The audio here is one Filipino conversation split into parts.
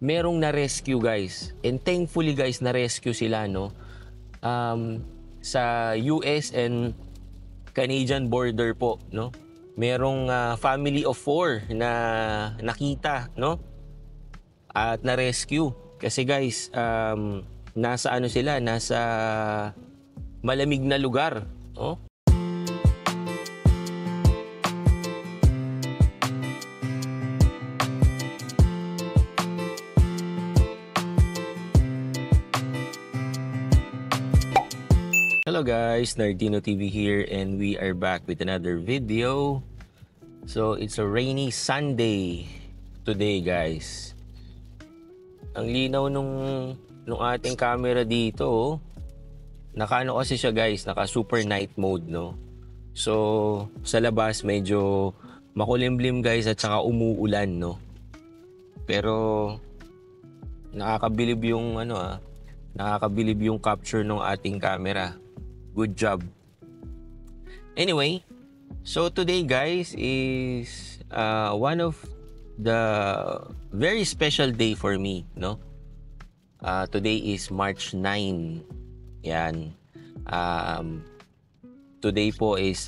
merong na-rescue guys. And thankfully guys, na-rescue sila, no? Sa US and Canadian border po, no? Merong family of 4 na nakita, no? At na-rescue. Kasi guys, nasa ano sila, nasa malamig na lugar, no? Hello guys, Nardino TV here and we are back with another video. So it's a rainy Sunday today guys. Ang linaw nung ating camera dito, oh. Naka-ano kasi siya guys, naka super night mode, no. So sa labas medyo makulimlim guys at saka umuulan, no. Pero nakakabilib yung nakakabilib yung capture ng ating camera. Good job. Anyway, so today guys is one of the very special day for me, no? Today is March 9. Yan. Today po is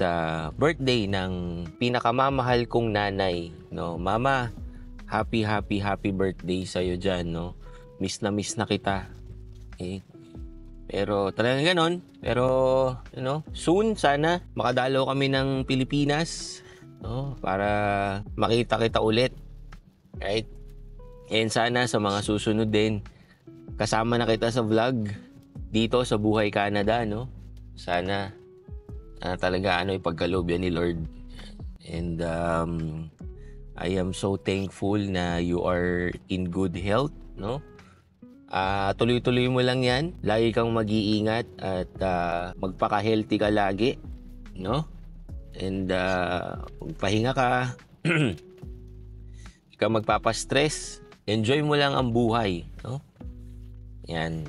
birthday ng pinakamamahal kong nanay, no? Mama, happy birthday sa iyo diyan, no? Miss na kita. Okay? Pero talagang ganon. Pero, soon sana makadalo kami ng Pilipinas, no? Para makita kita ulit. Right? And sana sa mga susunod din, kasama na kita sa vlog dito sa Buhay Canada, no? Sana talaga ipagkaloob yan ni Lord. And I am so thankful na you are in good health, no? Tuloy-tuloy mo lang yan. Lagi kang mag-iingat at magpaka-healthy ka lagi, no? And pahinga ka. Hindi ka magpapastress. Enjoy mo lang ang buhay, no? Yan.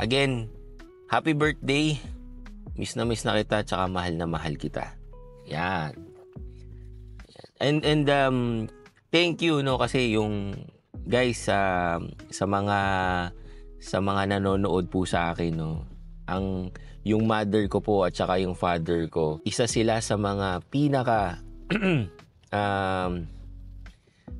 Again, happy birthday. Miss na kita tsaka mahal na mahal kita. Yan. And thank you, no, kasi yung guys, sa mga nanonood po sa akin, no, yung mother ko po at saka yung father ko, isa sila sa mga pinaka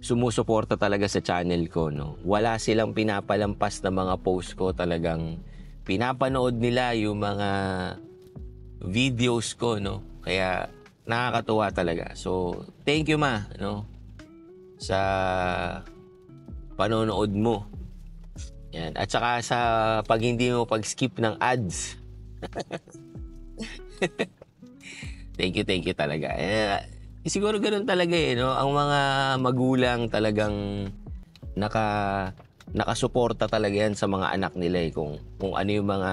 sumusuporta talaga sa channel ko, no. Wala silang pinapalampas na mga post ko, talagang pinapanood nila yung mga videos ko, no. Kaya nakakatuwa talaga. So, thank you ma, no, sa panonood mo. Yan. At saka sa pag hindi mo pag-skip ng ads. Thank you talaga. Siguro ganoon talaga no? Ang mga magulang talagang nakasuporta talaga yan sa mga anak nila kung ano yung mga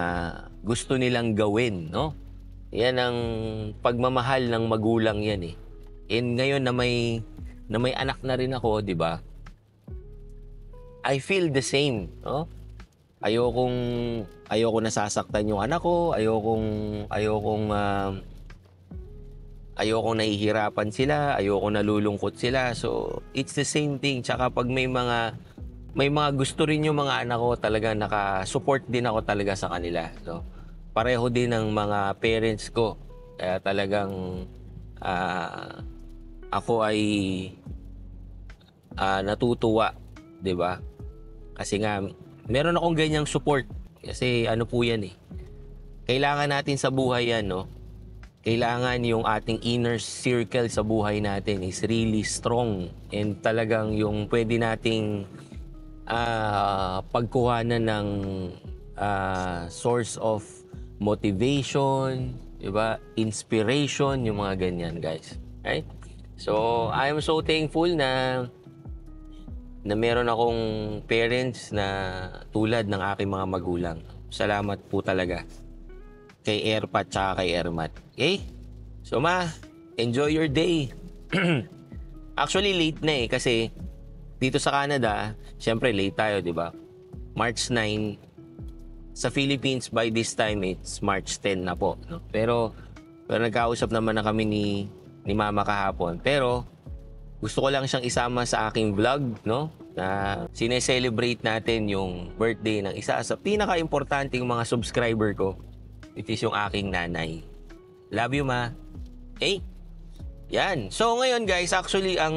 gusto nilang gawin, no? Yan ang pagmamahal ng magulang yan eh. And ngayon na may anak na rin ako, di ba? I feel the same, no? Ayokong nasasaktan yung anak ko, ayokong nahihirapan sila, ayokong nalulungkot sila. So, it's the same thing. Tsaka pag may mga gusto rin yung mga anak ko, talaga naka-support din ako talaga sa kanila. So, pareho din ng mga parents ko. Kaya talagang ako ay natutuwa, 'di ba? Kasi nga meron akong ganyang support. Kasi ano po 'yan eh. Kailangan natin sa buhay 'yan, no? Kailangan yung ating inner circle sa buhay natin is really strong and talagang yung pwede nating pagkuhanan ng source of motivation, 'di ba? Inspiration, yung mga ganyan, guys. Right? So, I am so thankful na meron akong parents na tulad ng aking mga magulang. Salamat po talaga kay Airpat tsaka kay Airmat. Okay? So ma, enjoy your day. Actually late na eh kasi dito sa Canada, syempre late tayo, di ba? March 9. Sa Philippines by this time it's March 10 na po, no? Pero nagkausap naman na kami ni Mama kahapon. Pero gusto ko lang siyang isama sa aking vlog, no? na sineselebrate natin yung birthday ng isa sa pinaka-importanting mga subscriber ko, which is yung aking nanay. Love you, ma. Hey, yan. So ngayon guys, actually ang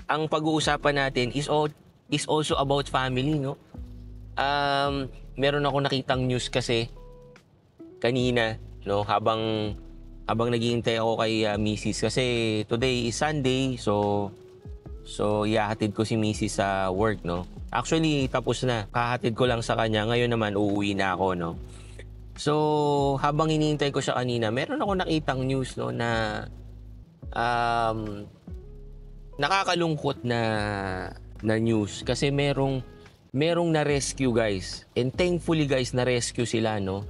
pag-uusapan natin is also about family, no? Meron ako nakitang news kasi kanina, no, habang naghihintay ako kay Mrs. kasi today is Sunday, so ihahatid ko si Mrs. sa work, no. Actually, tapos na. Kahatid ko lang sa kanya. Ngayon naman uuwi na ako, no. So, habang hinihintay ko siya kanina, meron ako nakitang news, no, na nakakalungkot na news kasi merong na-rescue guys. And thankfully guys, na-rescue sila, no.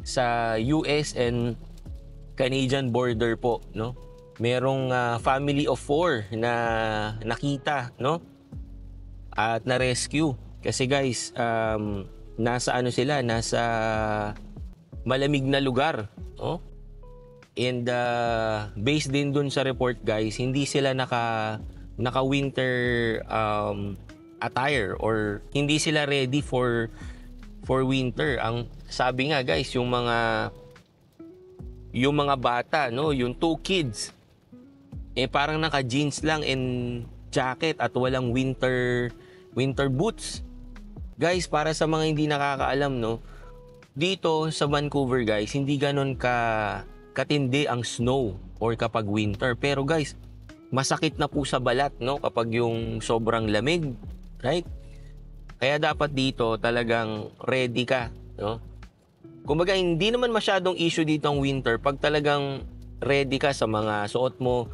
Sa US and Canadian border po, no. Merong family of 4 na nakita, no. At na-rescue. Kasi guys, nasa malamig na lugar, no. And based din dun sa report guys, hindi sila naka-winter attire or hindi sila ready for winter. Ang sabi nga guys, yung mga bata, no, yung 2 kids, parang naka-jeans lang and jacket at walang winter boots. Guys, para sa mga hindi nakakaalam, no, dito sa Vancouver guys, hindi ganon katindi ang snow or kapag winter. Pero guys, masakit na po sa balat, no, kapag yung sobrang lamig, right? Kaya dapat dito talagang ready ka, no? Kumbaga, hindi naman masyadong issue dito ang winter pag talagang ready ka sa mga suot mo.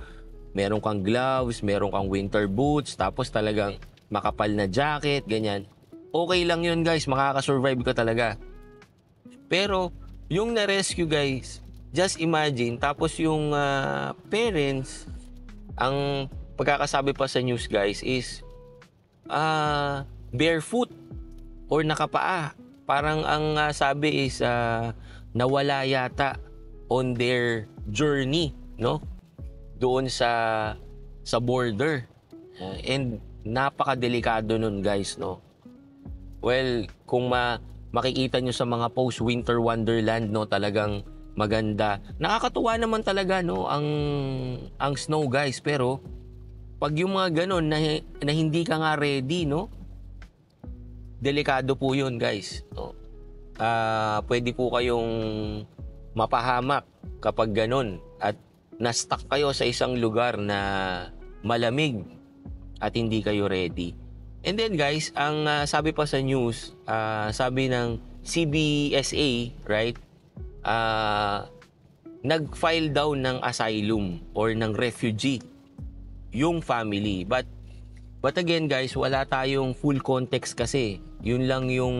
Meron kang gloves, meron kang winter boots, tapos talagang makapal na jacket, ganyan. Okay lang yun guys, makakasurvive ka talaga. Pero yung na-rescue guys, just imagine, tapos yung parents, ang pagkakasabi pa sa news guys is barefoot or nakapaa. Parang ang sabi is nawala yata on their journey, no? Doon sa border. And napakadelikado nun guys, no? Well, kung makikita nyo sa mga post-winter wonderland, no, talagang maganda. Nakakatuwa naman talaga, no, ang snow guys, pero pag yung mga ganon na hindi ka nga ready, no, delikado po yun guys, no. Pwede po kayong mapahamak kapag ganon at na-stuck kayo sa isang lugar na malamig at hindi kayo ready. And then guys, ang sabi pa sa news, sabi ng CBSA, right, nag-file daw ng asylum or ng refugee yung family. But again guys, wala tayong full context kasi. Yun lang yung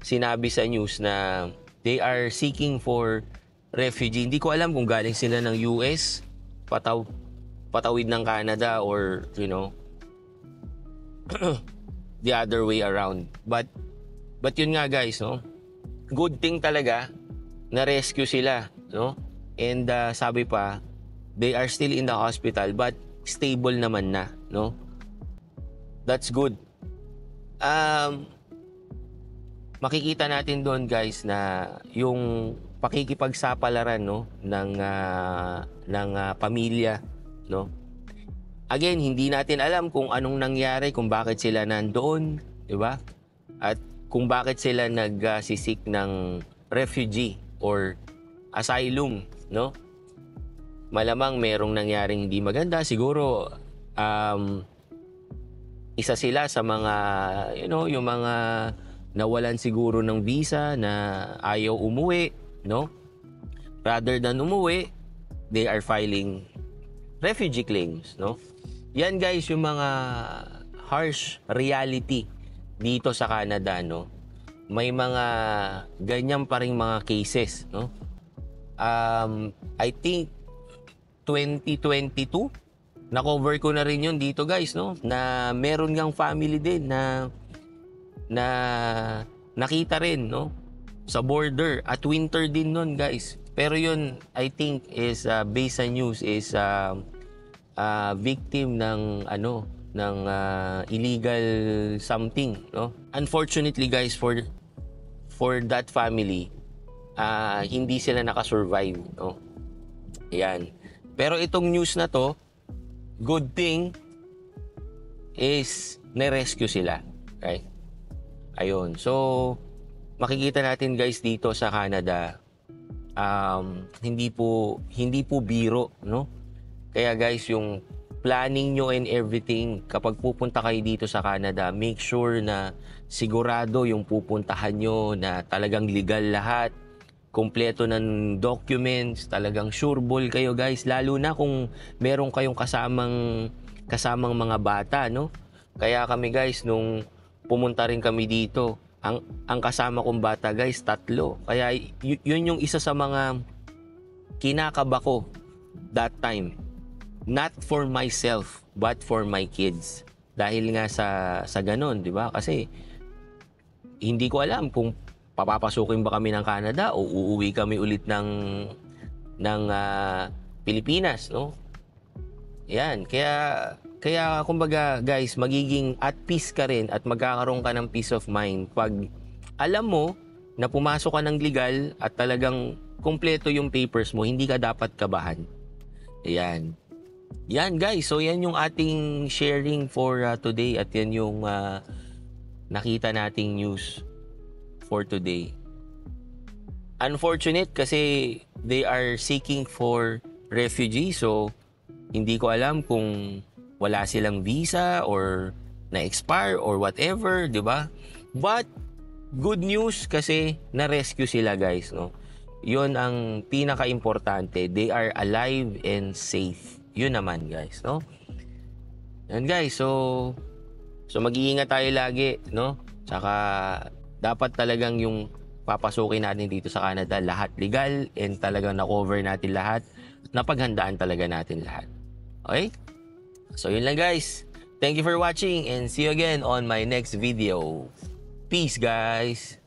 sinabi sa news na they are seeking for refugee. Hindi ko alam kung galing sila ng US, patawid ng Canada, or you know, the other way around. But yun nga guys, no, good thing talaga na-rescue sila, no? And sabi pa, they are still in the hospital but stable naman na, no? That's good. Makikita natin doon guys na yung pakikipagsapalaran, no, ng pamilya, no? Again, hindi natin alam kung anong nangyari, kung bakit sila nandoon, di ba? At kung bakit sila nagsisik ng refugee or asylum, no? Malamang merong nangyaring hindi maganda. Siguro, isa sila sa mga, you know, yung mga nawalan siguro ng visa na ayaw umuwi, no? Rather than umuwi, they are filing refugee claims, no? Yan guys, yung mga harsh reality dito sa Canada, no? May mga ganyan pa ring mga cases, no? I think 2022 na-cover ko na rin yun dito guys, no? Na meron ngang family din na nakita rin, no? Sa border at winter din nun guys. Pero yun, I think is based sa news is victim ng illegal something, no? Unfortunately guys, for that family, hindi sila nakasurvive, no? Ayan. Pero itong news na to, good thing is na-rescue sila, right? Ayun. So makikita natin guys dito sa Canada, hindi po biro, no? Kaya guys, yung planning nyo and everything, kapag pupunta kayo dito sa Canada, make sure na sigurado yung pupuntahan nyo na talagang legal lahat, kumpleto ng documents, talagang sureball kayo guys, lalo na kung meron kayong kasamang mga bata, no? Kaya kami guys, nung pumunta rin kami dito, ang kasama kong bata guys, 3. Kaya yun yung isa sa mga kinakaba ko that time. Not for myself, but for my kids. Dahil nga sa ganun, di ba? Kasi hindi ko alam kung papapasukin ba kami ng Canada o uuwi kami ulit ng Pilipinas, no? Yan, kaya kumbaga guys, magiging at peace ka rin at magkakaroon ka ng peace of mind pag alam mo na pumasok ka ng legal at talagang kumpleto yung papers mo, hindi ka dapat kabahan. Yan. Yan guys, so yan yung ating sharing for today at yan yung nakita nating news for today. Unfortunate kasi they are seeking for refugee, so hindi ko alam kung wala silang visa or na-expire or whatever, di ba? But good news kasi na-rescue sila guys, no? Yun ang pinaka-importante. They are alive and safe. Yun naman guys, no? Yan guys, so mag-iingat tayo lagi, no? Tsaka dapat talagang yung papasukin natin dito sa Canada, lahat legal and talagang na-cover natin lahat, napaghandaan talaga natin lahat. Okay? So yun lang guys. Thank you for watching and see you again on my next video. Peace guys!